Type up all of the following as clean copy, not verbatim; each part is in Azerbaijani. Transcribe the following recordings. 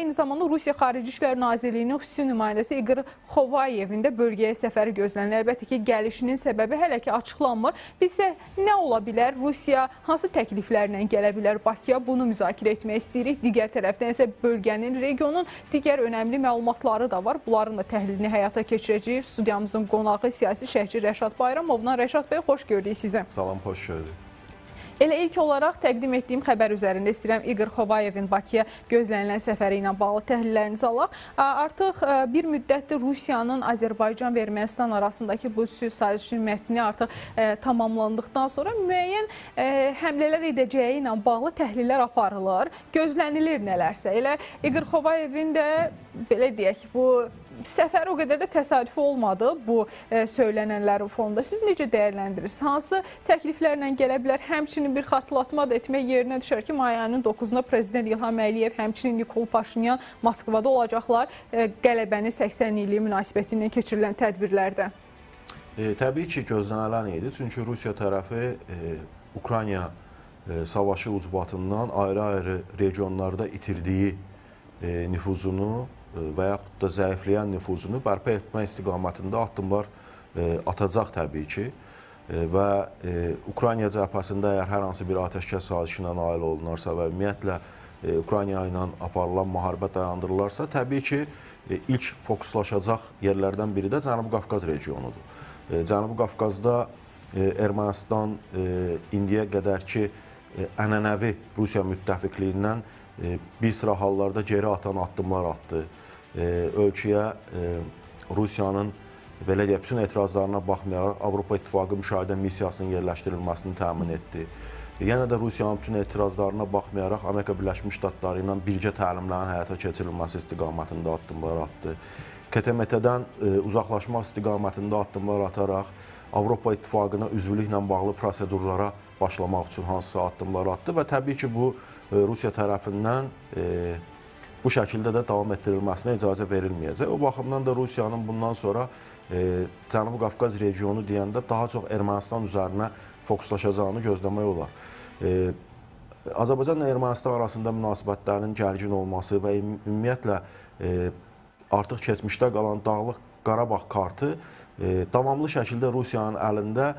eyni zamanda Rusiya Xarici İşlər Nazirliyinin xüsusi nümayəndəsi İqor Xovayevin də bölgəyə səfəri gözlənilir. Əlbəttə ki, gəlişinin səbəbi hələ ki açıqlanmır. Bizsə nə ola bilər? Rusiya hansı təkliflərlə gələ bilər Bakıya? Bunu müzakirə etmək istəyirik. Digər tərəfdən isə bölgənin, regionun digər önəmli məlumatları da var. Bunların da təhlilini həyata keçirəcəyik. Studiyamızın qonağı siyasi şərhçi Rəşad Bayramovla. Rəşad bəy, xoş gördük sizi. Salam, xoş gördük. Elə ilk olaraq təqdim etdiyim xəbər üzərində istəyirəm İqor Xovayevin Bakıya gözlənilən səfəri ilə bağlı təhlillərinizi alaq. Artıq bir müddətdir Rusiyanın Azərbaycan və Ermənistan arasındakı bu sülh sazişinin mətni artıq tamamlandıqdan sonra müəyyən həmlələr edəcəyi ilə bağlı təhlillər aparılır. Gözlənilir nələrsə. Elə İqor Xovayevin də belə deyək, bu səfər o qədər də təsadüfi olmadı bu söylənənlərin fonunda. Siz necə dəyərləndirirsiniz? Hansı təkliflərlə gələ bilər? Həmçinin bir xatırlatma da etmək yerinə düşər ki, may ayının 9-da Prezident İlham Əliyev, həmçinin Nikol Paşinyan Moskvada olacaqlar qələbənin 80 illiyi münasibətindən keçirilən tədbirlərdə. Təbii ki, gözlənilən idi. Çünki Rusiya tərəfi Ukrayna savaşı ucbatından ayrı-ayrı regionlarda itirdiyi nüfuzunu və yaxud da zəifləyən nüfuzunu bərpa etmə istiqamətində addımlar atacaq təbii ki. Və Ukrayna cəbhəsində əgər hər hansı bir atəşkəs sazişinə nail olunarsa və ümumiyyətlə Ukrayna ilə aparılan müharibə dayandırılarsa, təbii ki, ilk fokuslaşacaq yerlərdən biri də Cənubi Qafqaz regionudur. Cənubi Qafqazda Ermənistan indiyə qədərki ənənəvi Rusiya müttəfiqliyindən bir sıra hallarda geri atan addımlar atdı. Ölkəyə Rusiyanın belə deyək, bütün etirazlarına baxmayaraq Avropa İttifaqı müşahidə missiyasının yerləşdirilməsini təmin etdi. Yenə də Rusiyanın bütün etirazlarına baxmayaraq Amerika Birləşmiş Ştatları ilə birgə təlimlərin həyata keçirilməsi istiqamətində addımlar atdı. KTMT-dən uzaqlaşmaq istiqamətində addımlar ataraq Avropa İttifaqına üzvlüklə bağlı prosedurlara başlamaq üçün hansısa addımlar atdı və təbii ki, bu Rusiya tərəfindən bu şəkildə də davam etdirilməsinə icazə verilməyəcək. O baxımdan da Rusiyanın bundan sonra Cənubi Qafqaz regionu deyəndə daha çox Ermənistan üzərinə fokuslaşacağını gözləmək olar. Azərbaycanla Ermənistan arasında münasibətlərin gərgin olması və ümumiyyətlə artıq keçmişdə qalan Dağlıq Qarabağ kartı davamlı şəkildə Rusiyanın əlində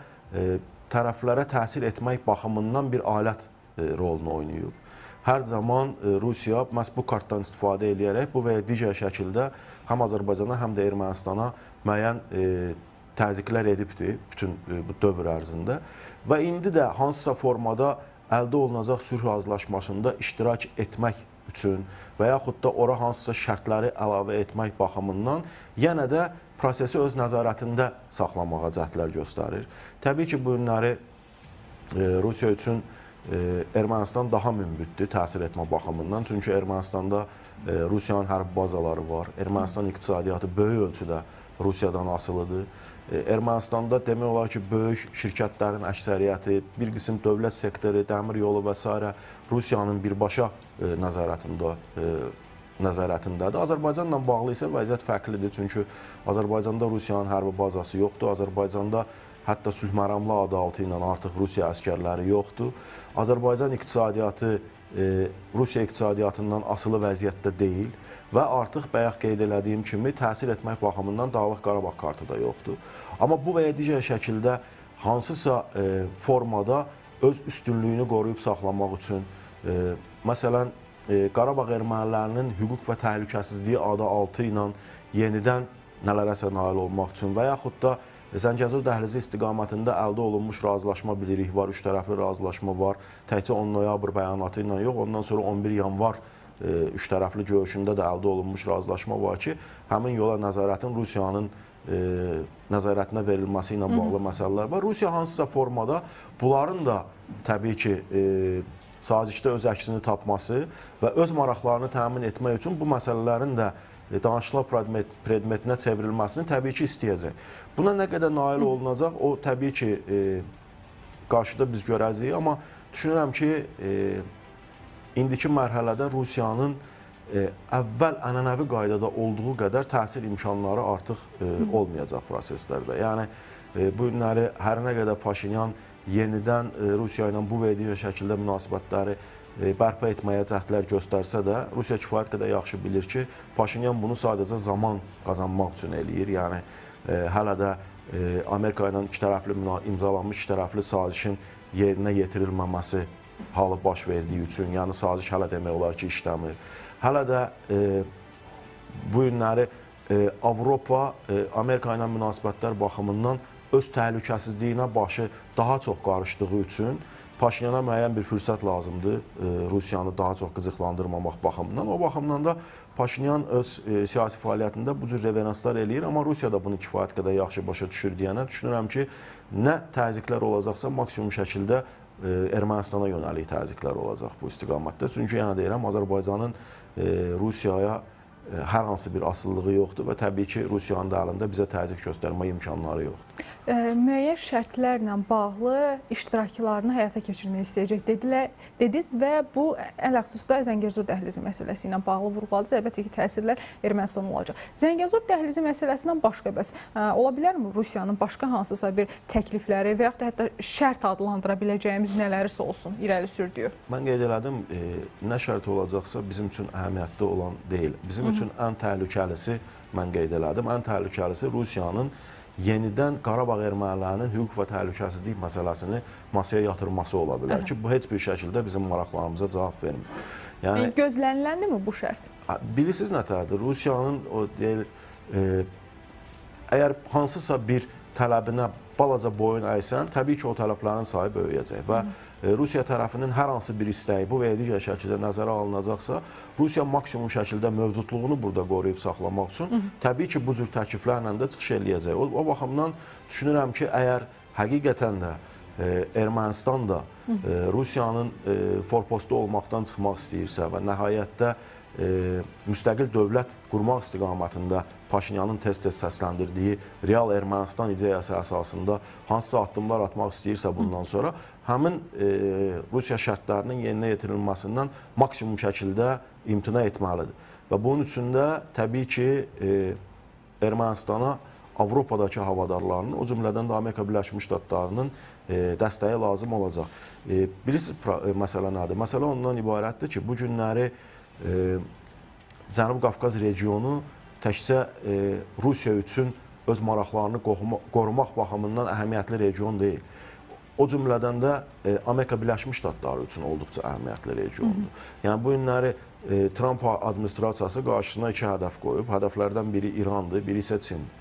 tərəflərə təsir etmək baxımından bir alət rolunu oynayıb. Hər zaman Rusiya məhz bu kartdan istifadə edərək bu və ya digər şəkildə həm Azərbaycana, həm də Ermənistana müəyyən təzyiqlər edibdir bütün bu dövr ərzində və indi də hansısa formada əldə olunacaq sülh razılaşmasında iştirak etmək üçün və yaxud da ora hansısa şərtləri əlavə etmək baxımından yenə də prosesi öz nəzarətində saxlamağa cəhdlər göstərir. Təbii ki, bu günləri Rusiya üçün Ermənistan daha münbitdir təsir etmə baxımından. Çünki Ermənistanda Rusiyanın hərbi bazaları var. Ermənistan iqtisadiyyatı böyük ölçüdə Rusiyadan asılıdır. Ermənistanda demək olar ki, böyük şirkətlərin əksəriyyəti, bir qism dövlət sektoru, dəmir yolu və s. Rusiyanın birbaşa nəzarətindədir. Azərbaycanla bağlı isə vəziyyət fərqlidir. Çünki Azərbaycanda Rusiyanın hərbi bazası yoxdur. Azərbaycanda hətta sülh məramlı adı altı ilə artıq Rusiya əskərləri yoxdur. Azərbaycan iqtisadiyyatı Rusiya iqtisadiyyatından asılı vəziyyətdə deyil və artıq bayaq qeyd elədiyim kimi təsir etmək baxımından Dağlıq Qarabağ kartı da yoxdur. Amma bu və ya digər şəkildə hansısa formada öz üstünlüyünü qoruyub saxlamaq üçün, məsələn, Qarabağ ermənilərinin hüquq və təhlükəsizliyi adı altı ilə yenidən nələrəsə nail olmaq üçün və yaxud da Zəngəzur dəhlizi istiqamətində əldə olunmuş razılaşma bilirik var, üç tərəfli razılaşma var. Təkcə 10 noyabr bəyanatı ilə yox, ondan sonra 11 yanvar üç tərəfli görüşündə də əldə olunmuş razılaşma var ki, həmin yola nəzarətin Rusiyanın nəzarətinə verilməsi ilə bağlı məsələlər var. Rusiya hansısa formada bunların da təbii ki, sazişdə öz əksini tapması və öz maraqlarını təmin etmək üçün bu məsələlərin də danışıqlar predmetinə çevrilməsini təbii ki, istəyəcək. Buna nə qədər nail olunacaq, o təbii ki, qarşıda biz görəcəyik, amma düşünürəm ki, indiki mərhələdə Rusiyanın əvvəl ənənəvi qaydada olduğu qədər təsir imkanları artıq olmayacaq proseslərdə. Yəni, bu günləri hər nə qədər Paşinyan yenidən Rusiya ilə bu və digər şəkildə münasibətləri bərpa etməyə cəhdlər göstərsə də, Rusiya kifayət qədər yaxşı bilir ki, Paşinyan bunu sadəcə zaman qazanmaq üçün eləyir. Yəni hələ də Amerika ilə imzalanmış ikitərəfli sazişin yerinə yetirilməməsi halı baş verdiyi üçün, yəni saziş hələ demək olar ki, işləmir. Hələ də bu günləri Avropa Amerika ilə münasibətlər baxımından öz təhlükəsizliyinə başı daha çox qarışdığı üçün Paşinyana müəyyən bir fürsət lazımdır Rusiyanı daha çox qızıqlandırmamaq baxımından. O baxımdan da Paşinyan öz siyasi fəaliyyətində bu cür reveranslar eləyir, amma Rusiya da bunu kifayət qədər yaxşı başa düşür deyənə düşünürəm ki, nə təzyiqlər olacaqsa maksimum şəkildə Ermənistana yönəlik təzyiqlər olacaq bu istiqamətdə. Çünki yenə deyirəm, Azərbaycanın Rusiyaya hər hansı bir asılılığı yoxdur və təbii ki, Rusiyanın da əlində bizə təzyiq göstərmə imkanları yoxdur. Müəyyən şərtlərlə bağlı iştiraklarını həyata keçirmək istəyəcək dediniz və bu ələlxüsusda Zəngəzur dəhlizi məsələsi ilə bağlı vurğuladınız. Əlbəttə ki, təsirlər Ermənistan olacaq. Zəngəzur dəhlizi məsələsindən başqa bəs ola bilərmi Rusiyanın başqa hansısa bir təklifləri və yaxud da hətta şərt adlandıra biləcəyimiz nələrisə olsun irəli sürdüyü? Mən qeyd elədim, nə şərt olacaqsa bizim üçün əhəmiyyətli olan deyil. Bizim üçün ən təhlükəlisi, mən qeyd elədim, ən təhlükəlisi Rusiyanın yenidən Qarabağ ermənilərinin hüquq və təhlükəsizlik məsələsini masaya yatırması ola bilər ki, bu heç bir şəkildə bizim maraqlarımıza cavab vermir. Yəni gözləniləndir mi bu şərt? Bilirsiniz nətədir? Rusiyanın o deyil, əgər hansısa bir tələbinə balaca boyun əysən, təbii ki, o tələblərin sayı böyüyəcək və Rusiya tərəfinin hər hansı bir istəyi bu və ya digər şəkildə nəzərə alınacaqsa, Rusiya maksimum şəkildə mövcudluğunu burada qoruyub saxlamaq üçün təbii ki, bu cür təkliflərlə də çıxış eləyəcək. O baxımdan düşünürəm ki, əgər həqiqətən də Ermənistan da Rusiyanın forpostu olmaqdan çıxmaq istəyirsə və nəhayətdə müstəqil dövlət qurmaq istiqamətində Paşinyanın tez-tez səsləndirdiyi real Ermənistan ideyası əsasında hansısa addımlar atmaq istəyirsə bundan sonra, həmin Rusiya şərtlərinin yerinə yetirilməsindən maksimum şəkildə imtina etməlidir. Və bunun üçün də təbii ki, Ermənistana Avropadakı havadarlarının, o cümlədən də Amerika Birləşmiş Ştatlarının dəstəyi lazım olacaq. Bilirsiniz, məsələ nədir? Məsələ ondan ibarətdir ki, bu günləri Cənubi Qafqaz regionu təkcə Rusiya üçün öz maraqlarını qorumaq baxımından əhəmiyyətli region deyil. O cümlədən də Amerika Birləşmiş Ştatları üçün olduqca əhəmiyyətli regiondur. Yəni, bu günləri Trump administrasiyası qarşısına iki hədəf qoyub. Hədəflərdən biri İrandır, biri isə Çindir.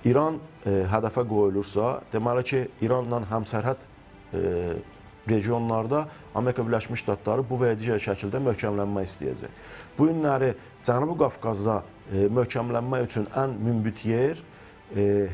İran hədəfə qoyulursa, deməli ki, İranla həmsərhəd regionlarda Amerika Birləşmiş Ştatları bu və ya digər şəkildə möhkəmlənmək istəyəcək. Bu günləri Cənubi Qafqazda möhkəmlənmək üçün ən münbit yer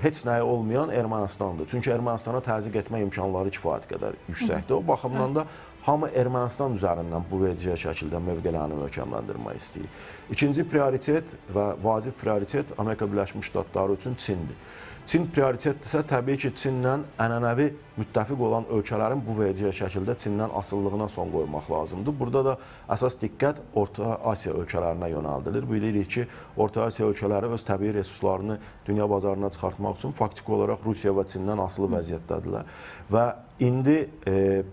heç nəyi olmayan Ermənistandır. Çünki Ermənistana təzyiq etmə imkanları kifayət qədər yüksəkdir. O baxımdan da hamı Ermənistan üzərindən bu və ya digər şəkildə mövqələrini möhkəmləndirmək istəyir. İkinci prioritet və vacib prioritet Amerika Birləşmiş Ştatları üçün Çindir. Çin prioritetdirsə, təbii ki, Çinlə ənənəvi müttəfiq olan ölkələrin bu və ya digər şəkildə Çindən asıllığına son qoymaq lazımdır. Burada da əsas diqqət Orta Asiya ölkələrinə yönəldilir. Bilirik ki, Orta Asiya ölkələri öz təbii resurslarını dünya bazarına çıxartmaq üçün faktiki olaraq Rusiya və Çindən asılı vəziyyətdədirlər. Və indi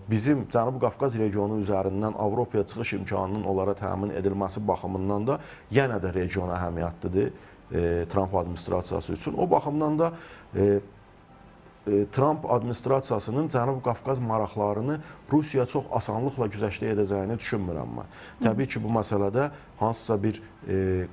bizim Cənubi Qafqaz regionu üzərindən Avropaya çıxış imkanının onlara təmin edilməsi baxımından da yenə də region əhəmiyyətlidir Trump administrasiyası üçün. O baxımdan da Trump administrasiyasının Cənubi Qafqaz maraqlarını Rusiya çox asanlıqla güzəştə edəcəyini düşünmürəm mən. Təbii ki, bu məsələdə hansısa bir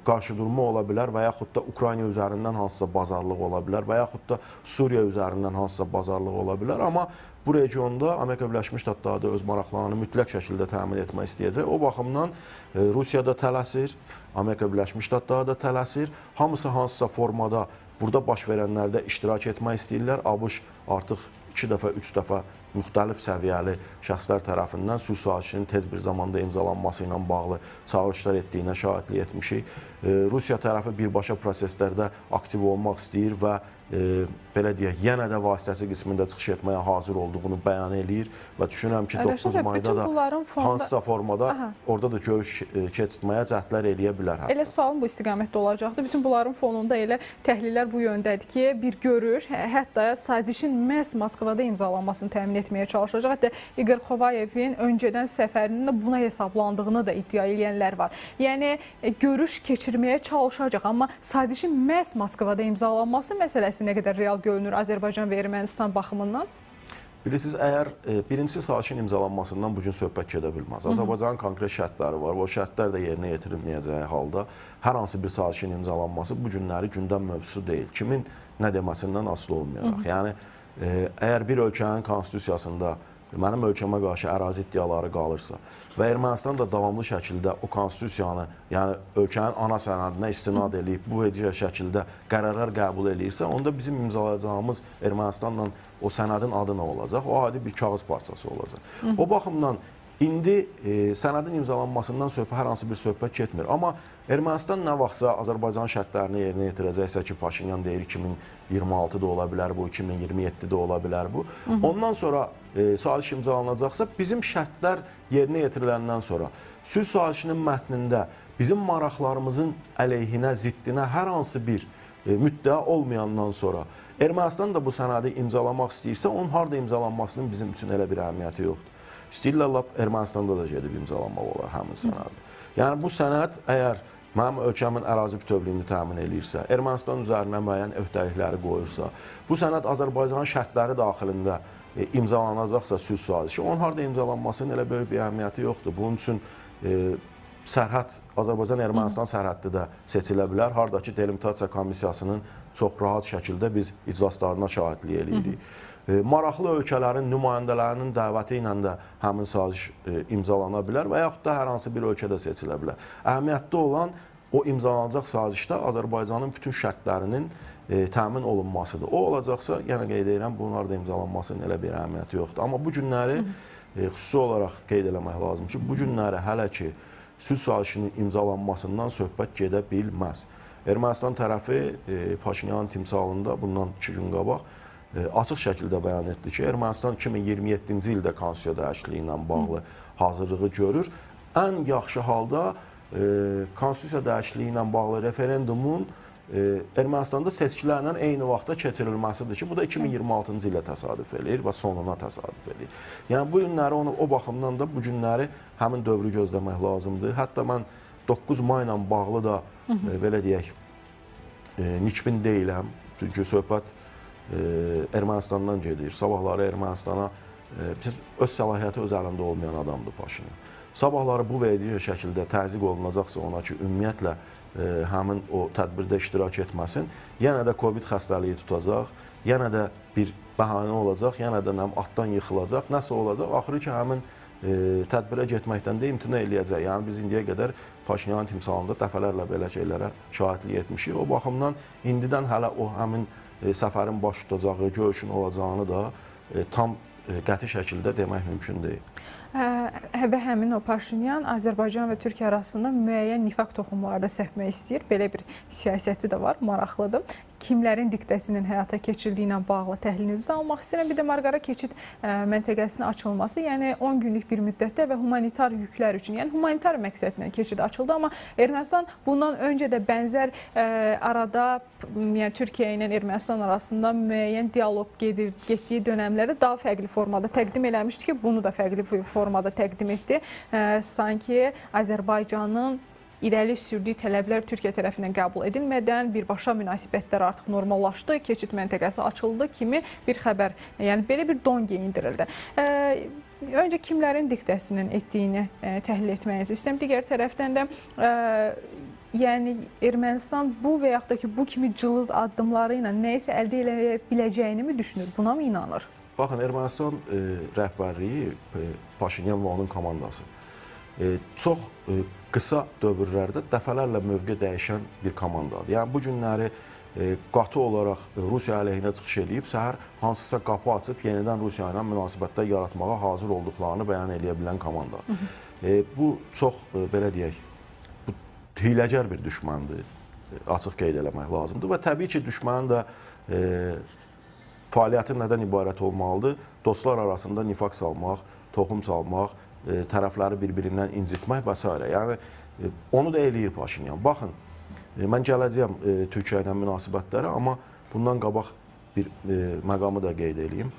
qarşıdurma ola bilər və yaxud da Ukrayna üzərindən hansısa bazarlıq ola bilər və yaxud da Suriya üzərindən hansısa bazarlıq ola bilər. Amma bu regionda Amerika Birləşmiş Ştatları da öz maraqlarını mütləq şəkildə təmin etmək istəyəcək. O baxımdan Rusiya da tələsir, Amerika Birləşmiş Ştatları da tələsir. Hamısı hansısa formada burada baş verənlərdə iştirak etmək istəyirlər. ABŞ artıq 2 dəfə, 3 dəfə müxtəlif səviyyəli şəxslər tərəfindən sülh sazişinin tez bir zamanda imzalanması ilə bağlı çağırışlar etdiyinə şahidlik etmişik. Rusiya tərəfi birbaşa proseslərdə aktiv olmaq istəyir və belə deyək, yenə də vasitəsi qismində çıxış etməyə hazır olduğunu bəyan eləyir və düşünürəm ki, 9 mayda da hansısa formada orada da görüş keçirtməyə cəhdlər eləyə bilər. Elə sualım bu istiqamətdə olacaqdır. Bütün bunların fonunda elə təhlillər bu yöndədir ki, bir görüş, hətta sazişin məhz Moskvada imzalanmasını təmin etməyə çalışacaq. Hətta İqor Xovayevin öncədən səfərinin də buna hesablandığını da iddia edənlər var. Yəni görüş keçirməyə çalışacaq, amma sazişin məhz Moskvada imzalanması məsələsi nə qədər real görünür Azərbaycan və Ermənistan baxımından? Bilirsiniz, əgər birincisi sazişin imzalanmasından bugün söhbət gedə bilməz. Azərbaycanın konkret şərtləri var. O şərtlər də yerinə yetirilməyəcəyi halda hər hansı bir sazişin imzalanması bu günləri gündəm mövzusu deyil. Kimin nə deməsindən asılı olmayaraq. Yəni, əgər bir ölkənin konstitusiyasında mənim ölkəmə qarşı ərazi iddiaları qalırsa və Ermənistan da davamlı şəkildə o konstitusiyanı, yəni ölkənin ana sənədinə istinad edib, bu edici şəkildə qərarlar qəbul edirsə, onda bizim imzalayacağımız Ermənistanla o sənədin adı nə olacaq? O adi bir kağız parçası olacaq. O baxımdan indi sənədin imzalanmasından hər hansı bir söhbət getmir. Amma Ermənistan nə vaxtsa Azərbaycan şərtlərini yerinə yetirəcəksə ki, Paşinyan deyir 2026-da ola bilər bu, 2027-də ola bilər bu. Ondan sonra saziş imzalanacaqsa, bizim şərtlər yerinə yetiriləndən sonra sülh sazişinin mətnində bizim maraqlarımızın əleyhinə, ziddinə hər hansı bir müddəa olmayandan sonra Ermənistan da bu sənədi imzalamaq istəyirsə, onun harada imzalanmasının bizim üçün elə bir əhəmiyyəti yoxdur. İstəyirlər lap Ermənistanda da gedib imzalanmaq olar həmin sənədi. Yəni bu sənəd əgər mənim ölkəmin ərazi bütövlüyünü təmin edirsə, Ermənistan üzərinə müəyyən öhdəlikləri qoyursa, bu sənəd Azərbaycanın şərtləri daxilində imzalanacaqsa sülh sazişi, onun harada imzalanmasının elə böyük bir əhəmiyyəti yoxdur. Bunun üçün sərhəd, Azərbaycan-Ermənistan sərhəddi də seçilə bilər. Haradakı delimitasiya komissiyasının çox rahat şəkildə biz iclaslarına şahidlik edirik. Maraqlı ölkələrin nümayəndələrinin dəvəti ilə də həmin saziş imzalana bilər və yaxud da hər hansı bir ölkədə seçilə bilər. Əhəmiyyətli olan o imzalanacaq sazişdə Azərbaycanın bütün şərtlərinin təmin olunmasıdır. O olacaqsa, yenə qeyd edirəm, bunlar da imzalanmasının elə bir əhəmiyyəti yoxdur. Amma bu günləri xüsusi olaraq qeyd eləmək lazım ki, bu günləri hələ ki sülh sazişinin imzalanmasından söhbət gedə bilməz. Ermənistan tərəfi Paşinyanın timsalında bundan 2 gün qabaq açıq şəkildə bəyan etdi ki, Ermənistan 2027-ci ildə konstitusiya dəyişikliyi ilə bağlı hazırlığı görür. Ən yaxşı halda konstitusiya dəyişikliyi ilə bağlı referendumun Ermənistanda seçkilərlə eyni vaxtda keçirilməsidir ki, bu da 2026-cı ilə təsadüf edir və sonuna təsadüf edir. Yəni, bu günləri, o baxımdan da bu günləri həmin dövrü gözləmək lazımdır. Hətta mən 9 may ilə bağlı da, belə deyək, nikbin deyiləm. Çünki söhbət Ermənistandan gedir. Sabahları Ermənistana öz səlahiyyəti öz əlində olmayan adamdır Paşinyan. Sabahları bu verici şəkildə təzyiq olunacaqsa ona ki, ümumiyyətlə həmin o tədbirdə iştirak etməsin, yenə də Covid xəstəliyi tutacaq, yenə də bir bəhanə olacaq, yenə də atdan yıxılacaq, nəsə olacaq. Axırı ki, həmin tədbirə getməkdən də imtina eləyəcək. Yəni, biz indiyə qədər Paşinyanın timsalında dəfələrlə belə şeylərə şahidlik etmişik. O baxımdan indidən hələ o həmin səfərin baş tutacağı, görüşün olacağını da tam qəti şəkildə demək mümkün deyil. Və həmin o Paşinyan Azərbaycan və Türkiyə arasında müəyyən nifaq toxumları da səpmək istəyir. Belə bir siyasəti də var, maraqlıdır. Kimlərin diktəsinin həyata keçirildiyi ilə bağlı təhlilinizi də almaq istəyirəm. Bir də Marqara keçid məntəqəsinin açılması, yəni 10 günlük bir müddətdə və humanitar yüklər üçün, yəni humanitar məqsədlə keçid açıldı. Amma Ermənistan bundan öncə də bənzər arada, yəni Türkiyə ilə Ermənistan arasında müəyyən dialoq getdiyi dönəmləri daha fərqli formada təqdim eləmişdi ki, bunu da fərqli formada təqdim etdi. Sanki Azərbaycanın irəli sürdüyü tələblər Türkiyə tərəfindən qəbul edilmədən birbaşa münasibətlər artıq normallaşdı, keçid məntəqəsi açıldı kimi bir xəbər, yəni belə bir don geyindirildi. Öncə kimlərin diktəsinin etdiyini təhlil etməyinizi istəyirəm. Digər tərəfdən də yəni Ermənistan bu və yaxud da ki, bu kimi cılız addımları ilə nəyisə əldə eləyə biləcəyini mi düşünür? Buna mı inanır? Baxın, Ermənistan rəhbərliyi, Paşinyan və onun komandası çox qısa dövrlərdə dəfələrlə mövqe dəyişən bir komandadır. Yəni, bu günləri qatı olaraq Rusiya əleyhinə çıxış edib, səhər hansısa qapı açıb, yenidən Rusiya ilə münasibətlər yaratmağa hazır olduqlarını bəyan edə bilən komandadır. Bu çox, belə deyək, hiyləgər bir düşməndir, açıq qeyd eləmək lazımdır və təbii ki, düşmənin də fəaliyyəti nədən ibarət olmalıdır? Dostlar arasında nifaq salmaq, toxum salmaq, tərəfləri bir-birindən incitmək və s. Yəni, onu da eləyir Paşinyan. Baxın, mən gələcəyəm Türkiyə ilə münasibətlərə, amma bundan qabaq bir məqamı da qeyd edeyim.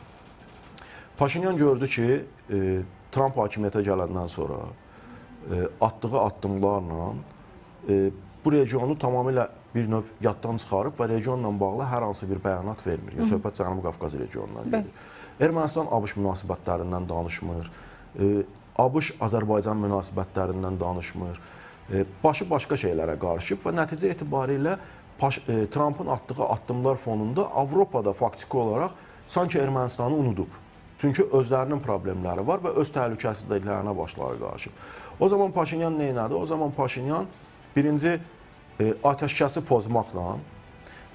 Paşinyan gördü ki, Tramp hakimiyyətə gələndən sonra atdığı addımlarla bu regionu tamamilə bir növ yaddan çıxarıb və regionla bağlı hər hansı bir bəyanat vermir. Söhbət Cənubi Qafqaz regionundan gedir. Ermənistan-ABŞ münasibətlərindən danışmır, ABŞ-Azərbaycan münasibətlərindən danışmır, başı başqa şeylərə qarışıb və nəticə etibarilə Trampın atdığı addımlar fonunda Avropada faktiki olaraq sanki Ermənistanı unudub. Çünki özlərinin problemləri var və öz təhlükəsizliklərinə başları qarışıb. O zaman Paşinyan nə elədi? O zaman Paşinyan birinci atəşkəsi pozmaqla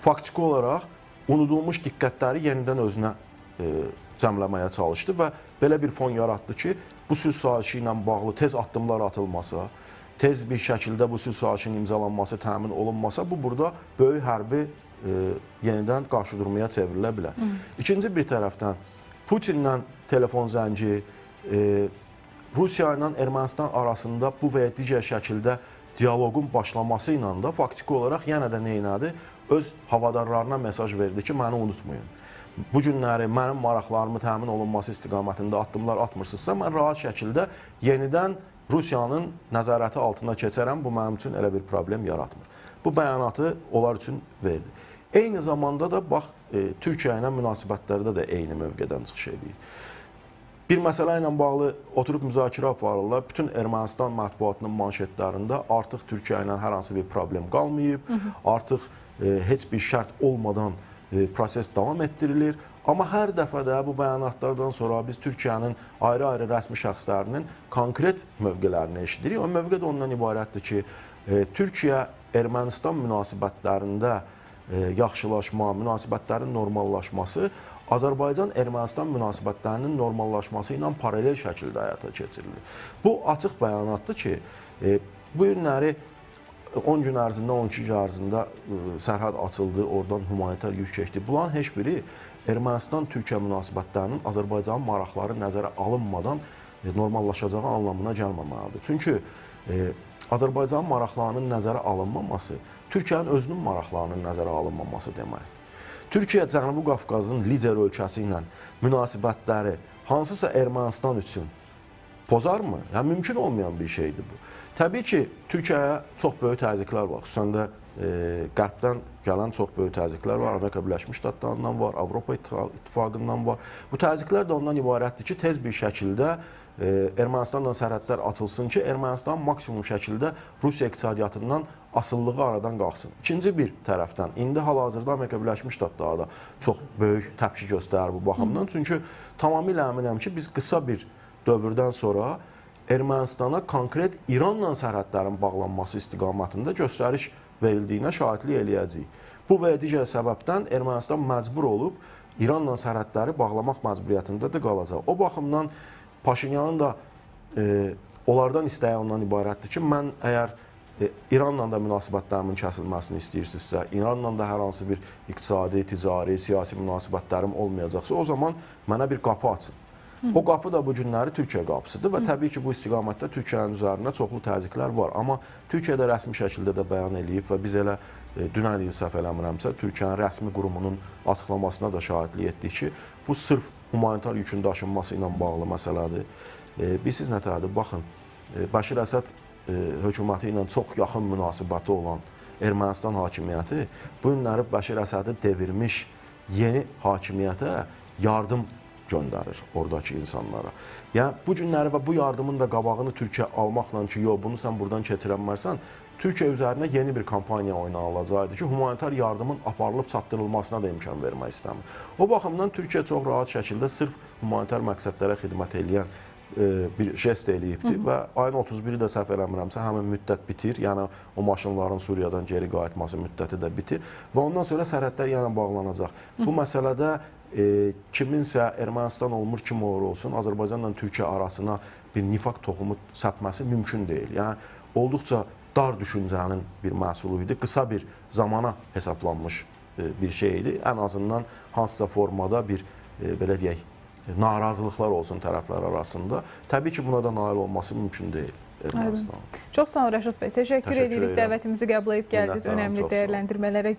faktiki olaraq unudulmuş diqqətləri yenidən özünə cəmləməyə çalışdı və belə bir fon yaratdı ki, bu sülh sazişi ilə bağlı tez addımlar atılmasa, tez bir şəkildə bu sülh sazişinin imzalanması təmin olunmasa, bu burada böyük hərbi yenidən qarşıdurmaya çevrilə bilər. İkinci bir tərəfdən Putinlə telefon zəngi, Rusiya ilə Ermənistan arasında bu və ya digər şəkildə diyaloqun başlaması ilə də faktiki olaraq yenə də neynədi? Öz havadarlarına mesaj verdi ki, məni unutmayın. Bu günləri mənim maraqlarımı təmin olunması istiqamətində addımlar atmırsınızsa, mən rahat şəkildə yenidən Rusiyanın nəzarəti altına keçərəm, bu mənim üçün elə bir problem yaratmır. Bu bəyanatı onlar üçün verdi. Eyni zamanda da bax, Türkiyə ilə münasibətlərdə də eyni mövqedən çıxış edir. Bir məsələ ilə bağlı oturub müzakirə aparırlar. Bütün Ermənistan mətbuatının manşetlərində artıq Türkiyə ilə hər hansı bir problem qalmayıb, artıq heç bir şərt olmadan proses davam etdirilir. Amma hər dəfə də bu bəyanatlardan sonra biz Türkiyənin ayrı-ayrı rəsmi şəxslərinin konkret mövqələrini eşidirik. O mövqe də ondan ibarətdir ki, Türkiyə-Ermənistan münasibətlərində yaxşılaşma, münasibətlərin normallaşması Azərbaycan-Ermənistan münasibətlərinin normallaşması ilə paralel şəkildə həyata keçirilir. Bu açıq bəyanatdır ki, bu günləri 10 gün ərzində, 12 gün ərzində sərhəd açıldı, oradan humanitar yük keçdi. Bunların heç biri Ermənistan-Türkiyə münasibətlərinin Azərbaycanın maraqları nəzərə alınmadan normallaşacağı anlamına gəlməməlidir. Çünki Azərbaycanın maraqlarının nəzərə alınmaması Türkiyənin özünün maraqlarının nəzərə alınmaması deməkdir. Türkiyə Cənubi Qafqazın lider ölkəsi ilə münasibətləri hansısa Ermənistan üçün pozarmı? Yəni, mümkün olmayan bir şeydir bu. Təbii ki, Türkiyəyə çox böyük təzyiqlər var. Xüsusən də qərbdən gələn çox böyük təzyiqlər var. Amerika Birləşmiş Ştatlarından var, Avropa İttifaqından var. Bu təzyiqlər də ondan ibarətdir ki, tez bir şəkildə Ermənistanla sərhədlər açılsın ki, Ermənistan maksimum şəkildə Rusiya iqtisadiyyatından asılılığı aradan qalxsın. İkinci bir tərəfdən, indi hal-hazırda Amerika Birləşmiş Ştatları da çox böyük təpki göstərir bu baxımdan. Çünki tamamilə əminəm ki, biz qısa bir dövrdən sonra Ermənistana konkret İranla sərhədlərin bağlanması istiqamətində göstəriş verildiyinə şahidlik eləyəcəyik. Bu və digər səbəbdən Ermənistan məcbur olub İranla sərhədləri bağlamaq məcburiyyətindədir qalacaq. O baxımdan Paşinyanın da onlardan istəyi ondan ibarətdir ki, mən əgər İranla da münasibətlərimin kəsilməsini istəyirsinizsə, İranla da hər hansı bir iqtisadi, ticari, siyasi münasibətlərim olmayacaqsa, o zaman mənə bir qapı açın. O qapı da bu günləri Türkiyə qapısıdır və təbii ki, bu istiqamətdə Türkiyənin üzərində çoxlu təzyiqlər var. Amma Türkiyə də rəsmi şəkildə də bəyan eləyib və biz elə dünən il səhv eləmirəmsə, Türkiyənin rəsmi qurumunun açıqlamasına da şahidlik etdik ki, bu sırf humanitar yükün daşınması ilə bağlı məsələdir. Bilirsiniz nətərdir? Baxın, Bəşir Əsəd hökuməti ilə çox yaxın münasibəti olan Ermənistan hakimiyyəti bu günləri Bəşir Əsədi devirmiş yeni hakimiyyətə yardım göndərir oradakı insanlara. Yəni, bu günləri və bu yardımın da qabağını Türkiyə almaqla ki, yox, bunu sən buradan keçirənmərsən, Türkiyə üzərinə yeni bir kampaniya oynanılacaqdır ki, humanitar yardımın aparılıb çatdırılmasına da imkan vermək istəmir. O baxımdan Türkiyə çox rahat şəkildə sırf humanitar məqsədlərə xidmət edən bir jest eləyibdir və ayın 31-i də səhv eləmirəmsə, həmin müddət bitir, yəni o maşınların Suriyadan geri qayıtması müddəti də bitir və ondan sonra sərhədlər yenə bağlanacaq. Bu məsələdə kiminsə Ermənistan olmur, kim olur olsun, Azərbaycanla Türkiyə arasına bir nifaq toxumu səpməsi mümkün deyil. Yəni, olduqca dar düşüncənin bir məhsulu idi, qısa bir zamana hesablanmış bir şey idi. Ən azından hansısa formada bir, belə deyək, narazılıqlar olsun tərəflər arasında. Təbii ki, buna da nail olması mümkün deyil Ermənistan. Çox sağ olun Rəşad bəy, təşəkkür edirik dəvətimizi qəbul edib gəldiniz, önəmli dəyərləndirmələrə görə.